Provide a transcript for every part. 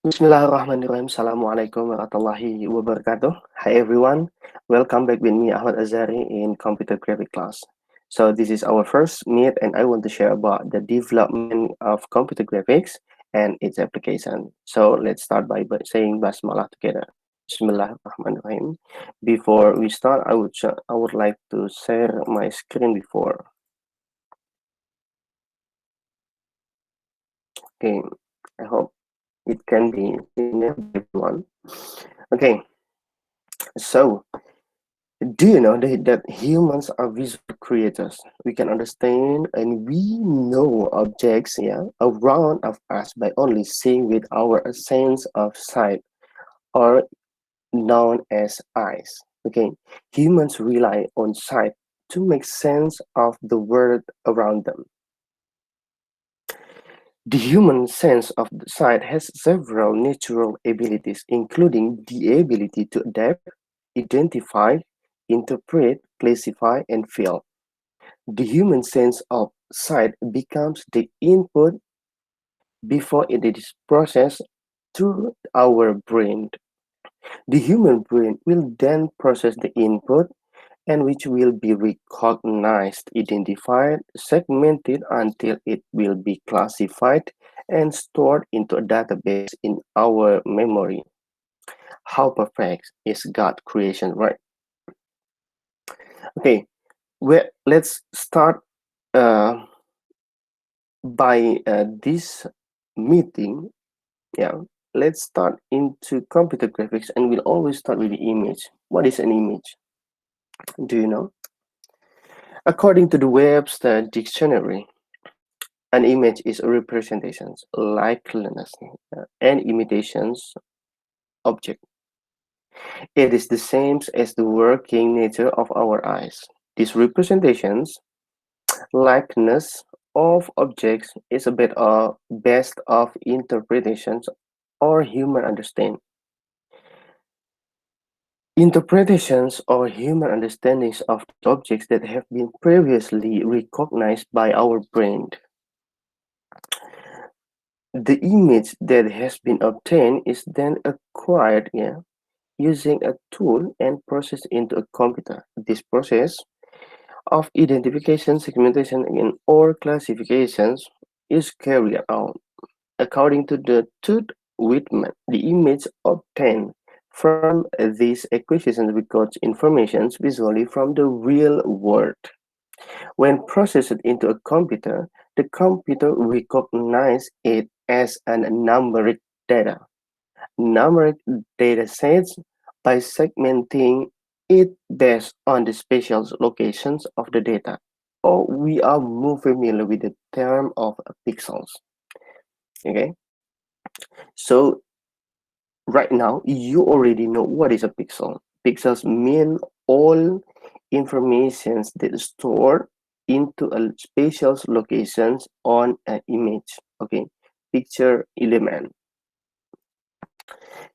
Bismillahirrahmanirrahim. Assalamualaikum warahmatullahi wabarakatuh. Hi everyone. Welcome back with me Ahmad Azari in computer graphic class. So this is our first meet and I want to share about the development of computer graphics and its application. So let's start by saying basmalah together. Bismillahirrahmanirrahim. Before we start, I would like to share my screen before. Okay, I hope it can be seen by everyone. Okay, so do you know that humans are visual creators? We can understand and we know objects, around of us by only seeing with our sense of sight, or known as eyes. Okay, humans rely on sight to make sense of the world around them. The human sense of the sight has several natural abilities, including the ability to adapt, identify, interpret, classify, and feel. The human sense of sight becomes the input before it is processed through our brain. The human brain will then process the input and which will be recognized, identified, segmented until it will be classified and stored into a database in our memory. How perfect is God creation, right? Okay, well, let's start uh, by this meeting. Yeah, let's start into computer graphics and we'll always start with the image. What is an image? Do you know? According to the Webster Dictionary, an image is a representation, likeness, and imitations object. It is the same as the working nature of our eyes. These representations, likeness of objects, is a bit of best of interpretations or human understanding. Interpretations or human understandings of the objects that have been previously recognized by our brain. The image that has been obtained is then acquired using a tool and processed into a computer. This process of identification, segmentation, and or classifications is carried out according to the Tooth Whitman. The image obtained from these acquisitions records information visually from the real world. When processed into a computer, the computer recognizes it as a numeric data. Numeric data sets by segmenting it based on the spatial locations of the data. Or we are more familiar with the term of pixels. Okay, so right now you already know what is a pixel. Pixels mean all informations that is stored into a spatial locations on an image. Okay, picture element.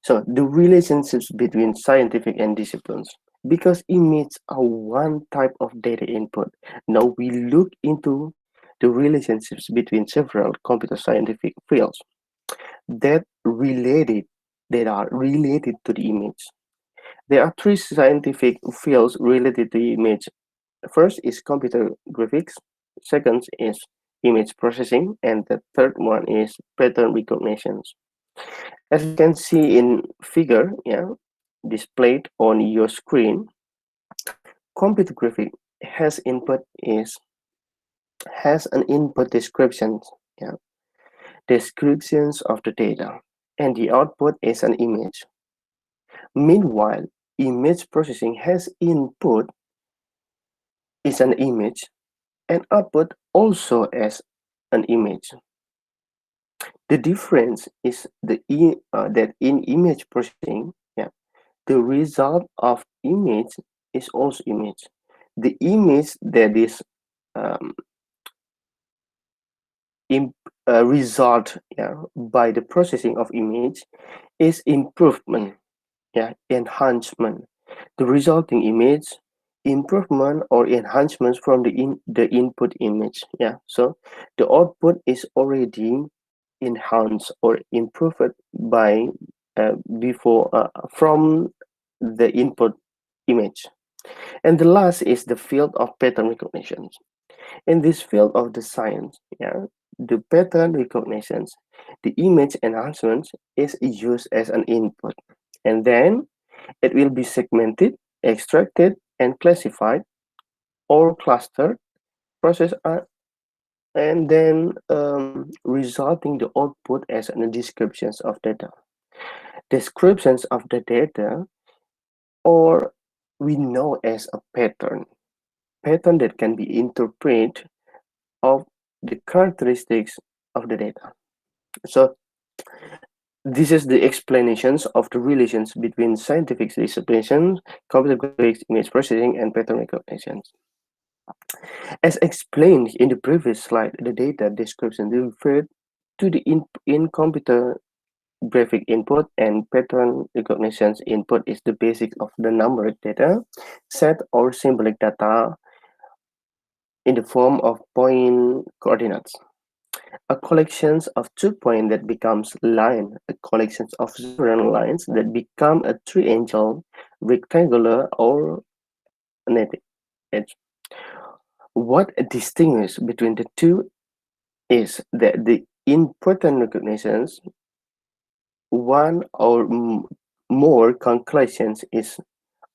So the relationships between scientific and disciplines, because images are one type of data input. Now we look into the relationships between several computer scientific fields that related that are related to the image. There are three scientific fields related to the image. First is computer graphics, second is image processing, and the third one is pattern recognition. As you can see in figure, displayed on your screen, computer graphic has input is has an input description, yeah, descriptions of the data, and the output is an image. Meanwhile, image processing has input is an image and output also as an image. The difference is that in image processing, the result of image is also image. The image that is um, result by the processing of image is improvement, enhancement. The resulting image improvement or enhancements from the input image. So the output is already enhanced or improved by before from the input image. And the last is the field of pattern recognition. In this field of the science, yeah, the pattern recognitions, the image enhancement is used as an input, and then it will be segmented, extracted, and classified or clustered, processed, and then resulting the output as an descriptions of data. Descriptions of the data, or we know as a pattern that can be interpreted of the characteristics of the data. So this is the explanations of the relations between scientific disciplines, computer graphics, image processing, and pattern recognition. As explained in the previous slide, the data description referred to the in computer graphic input and pattern recognition input is the basic of the numeric data set or symbolic data in the form of point coordinates. A collection of 2 points that becomes line, a collection of several lines that become a triangle, rectangular, or kinetic edge. What distinguishes between the two is that the input and recognitions, one or more conclusions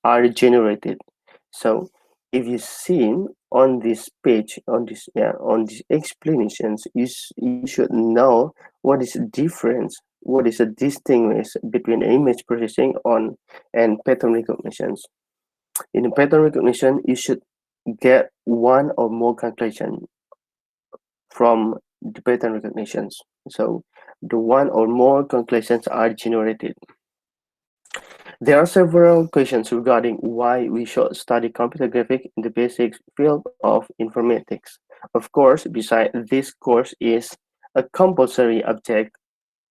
are generated. So if you see on this page, on these explanations, you should know what is the difference, what is the distinguish between image processing on and pattern recognitions. In pattern recognition, you should get one or more conclusion from the pattern recognitions. So the one or more conclusions are generated. There are several questions regarding why we should study computer graphics in the basic field of informatics. Of course, beside this course is a compulsory object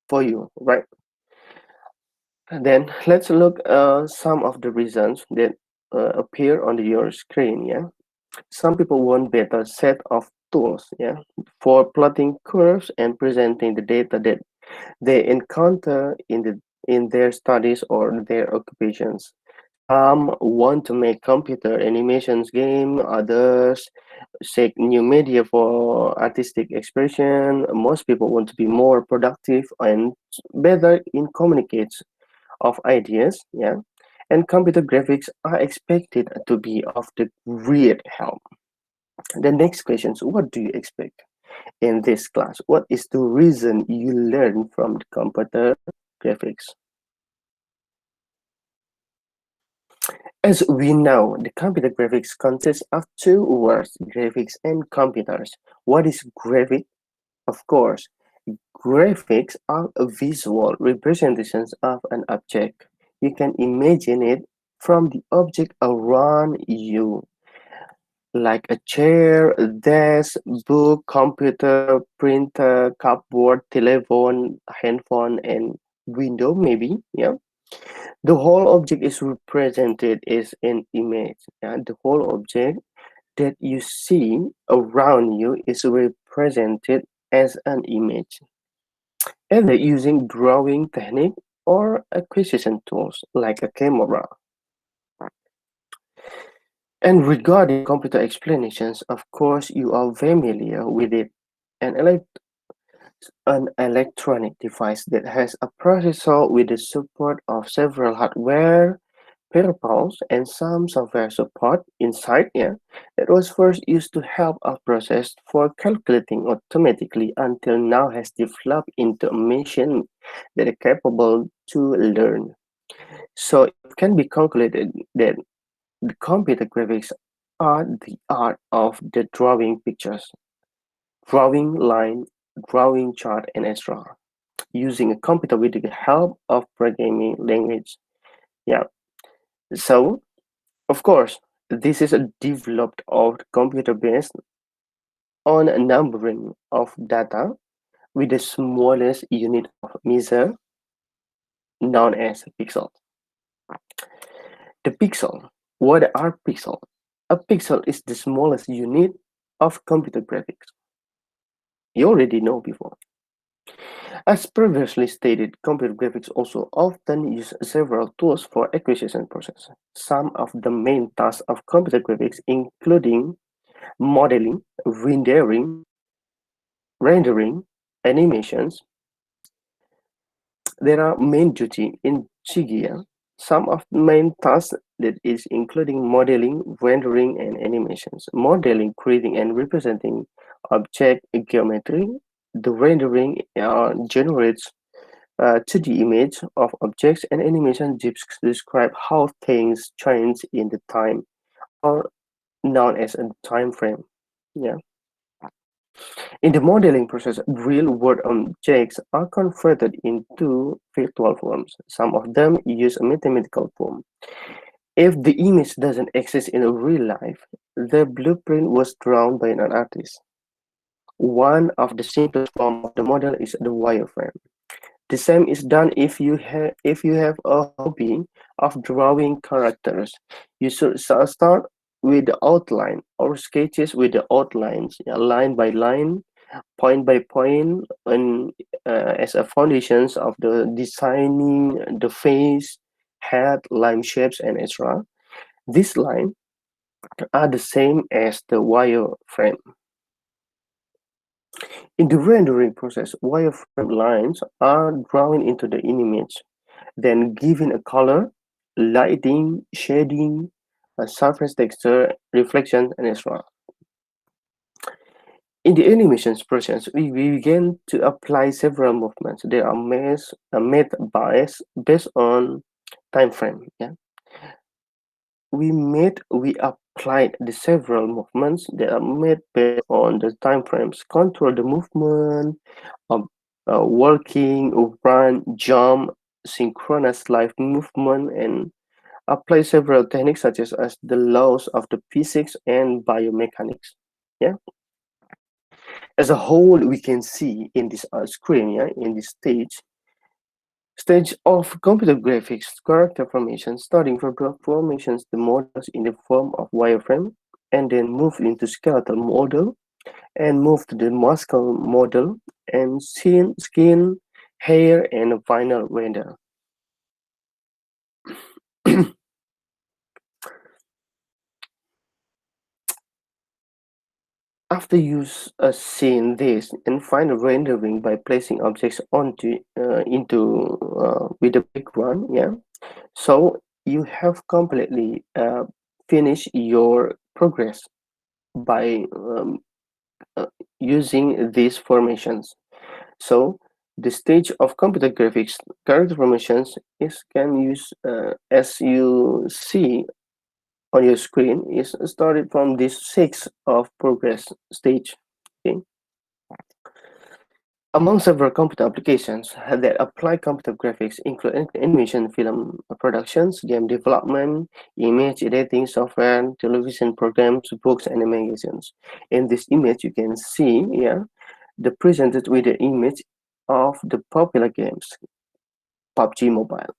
for you, right? And then let's look some of the reasons that appear on your screen. Yeah, some people want better set of tools. Yeah, for plotting curves and presenting the data that they encounter in their studies or their occupations. Some want to make computer animations game, others seek new media for artistic expression. Most people want to be more productive and better in communicates of ideas, yeah. And computer graphics are expected to be of the great help. The next question is, what do you expect in this class? What is the reason you learn from the computer graphics? As we know, the computer graphics consists of two words, graphics and computers. What is graphic? Of course, graphics are a visual representations of an object. You can imagine it from the object around you, like a chair, a desk, book, computer, printer, cupboard, telephone, handphone, and window maybe, yeah. The whole object is represented as an image. And the whole object that you see around you is represented as an image, either using drawing technique or acquisition tools like a camera. And regarding computer explanations, of course, you are familiar with it. An, an electronic device that has a processor with the support of several hardware peripherals and some software support inside here that was first used to help us process for calculating automatically until now has developed into a machine that is capable to learn. So it can be concluded that the computer graphics are the art of the drawing pictures, drawing line, drawing chart, and etc. Using a computer with the help of programming language. Yeah. So of course, this is a developed of computer based on a numbering of data with the smallest unit of measure known as pixel. The pixel. What are pixels? A pixel is the smallest unit of computer graphics. You already know before. As previously stated, computer graphics also often use several tools for acquisition process. Some of the main tasks of computer graphics including modeling, rendering, animations. There are main duty in Shigia. Some of the main tasks that is including modeling, rendering, and animations. Modeling, creating, and representing object geometry. The rendering generates 2D image of objects, and animation describe how things change in the time, or known as a time frame. Yeah. In the modeling process, real-world objects are converted into virtual forms. Some of them use a mathematical form. If the image doesn't exist in real life, the blueprint was drawn by an artist. One of the simplest forms of the model is the wireframe. The same is done if you have a hobby of drawing characters. You should start with the outline or sketches with the outlines, yeah, line by line, point by point, and as a foundations of the designing the face, head, line shapes, and etc. These lines are the same as the wireframe. In the rendering process, wireframe lines are drawn into the image, then given a color, lighting, shading, a surface texture, reflection, and etc. In the animations process, we begin to apply several movements. They are made based on time frame. Yeah, we applied the several movements that are made based on the time frames. Control the movement, of walking, run, jump, synchronous live movement, and apply several techniques such as the laws of the physics and biomechanics. Yeah. As a whole, we can see in this screen, yeah, in this stage of computer graphics, character formation, starting from the formations, the models in the form of wireframe, and then move into skeletal model, and move to the muscle model, and skin, hair, and a final render. After you've seen this and final rendering by placing objects onto into with the background, yeah. So you have completely finished your progress by uh, using these formations. So the stage of computer graphics character formations is can use as you see on your screen is started from this six of progress stage. Okay. Among several computer applications that apply computer graphics include animation, film productions, game development, image editing software, television programs, books, and magazines. In this image, you can see, yeah, the presented with the image of the popular games, PUBG Mobile.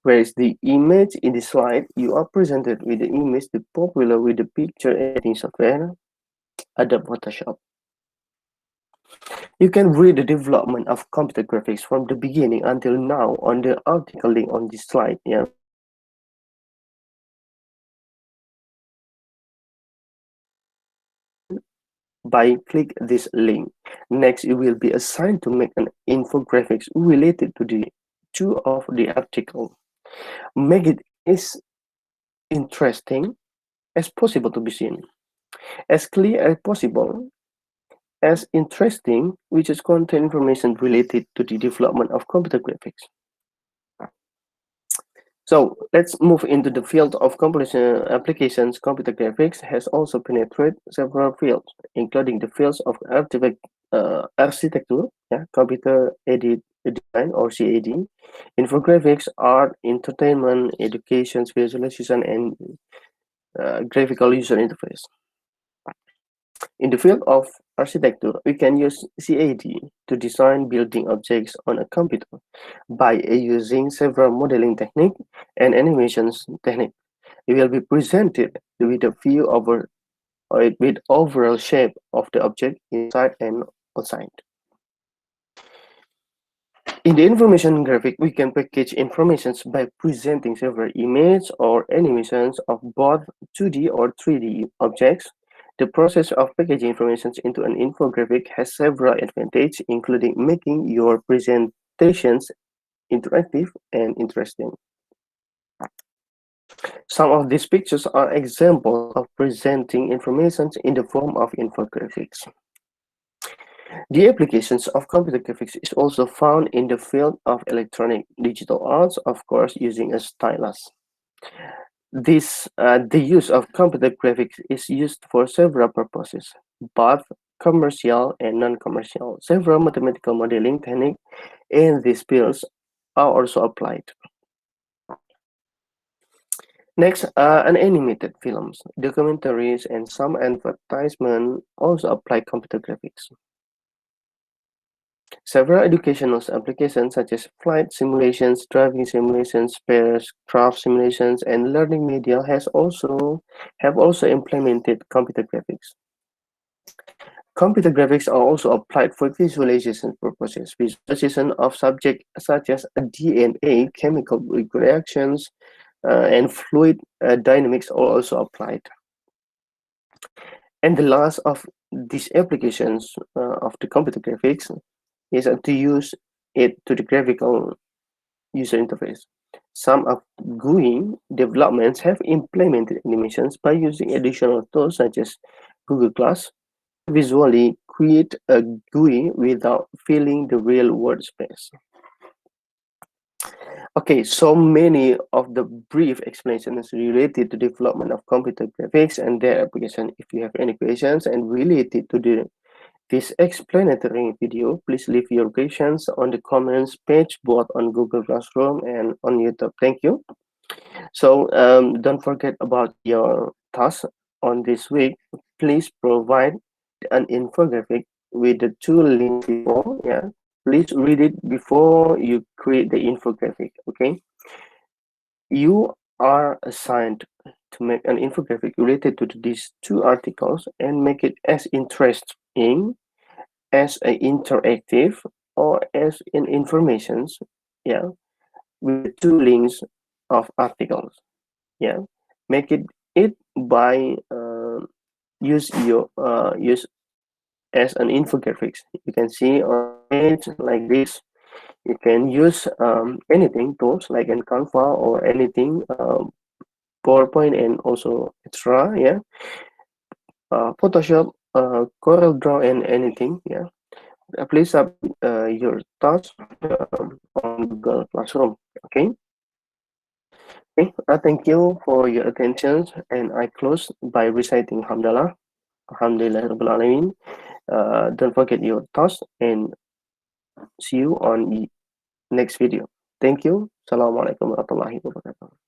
Whereas the image in the slide, you are presented with the image the popular with the picture editing software, Adobe Photoshop. You can read the development of computer graphics from the beginning until now on the article link on this slide. Yeah. By click this link. Next, you will be assigned to make an infographics related to the two of the article. Make it as interesting as possible to be seen, as clear as possible, as interesting, which is content information related to the development of computer graphics. So let's move into the field of compilation applications. Computer graphics has also penetrated several fields, including the fields of architecture, yeah, computer aided design or CAD, infographics, art, entertainment, education, visualization, and graphical user interface. In the field of architecture, we can use CAD to design building objects on a computer by using several modeling techniques and animations techniques. It will be presented with a view over with overall shape of the object inside and outside. In the information graphic, we can package informations by presenting several images or animations of both 2D or 3D objects. The process of packaging information into an infographic has several advantages, including making your presentations interactive and interesting. Some of these pictures are examples of presenting information in the form of infographics. The applications of computer graphics is also found in the field of electronic digital arts, of course, using a stylus. The use of computer graphics is used for several purposes, both commercial and non-commercial. Several mathematical modeling techniques in these fields are also applied. Next, an animated films, documentaries, and some advertisement also apply computer graphics. Several educational applications such as flight simulations, driving simulations, spacecraft simulations, and learning media have also implemented computer graphics. Computer graphics are also applied for visualization purposes. Visualization of subjects such as DNA, chemical reactions, and fluid dynamics are also applied. And the last of these applications of the computer graphics is to use it to the graphical user interface. Some of GUI developments have implemented animations by using additional tools such as Google Glass to visually create a GUI without filling the real world space. Okay, so many of the brief explanations related to development of computer graphics and their application. If you have any questions and related to this explanatory video, please leave your questions on the comments page, both on Google Classroom and on YouTube. Thank you. So don't forget about your task on this week. Please provide an infographic with the two links below. Yeah, please read it before you create the infographic. Okay, you are assigned to make an infographic related to these two articles and make it as interesting, as a interactive, or as in informations. Yeah, with the two links of articles. Yeah, make it by use as an infographics. You can see on the page like this. You can use anything tools like in Canva or anything, PowerPoint and also extra. Yeah, Photoshop, Corel Draw and anything. Yeah, please submit your task on Google Classroom. Okay. Okay, thank you for your attention, and I close by reciting Hamdalah. Alhamdulillah Rabbil Alamin. Don't forget your thoughts and see you on the next video. Thank you. Assalamualaikum warahmatullahi wabarakatuh.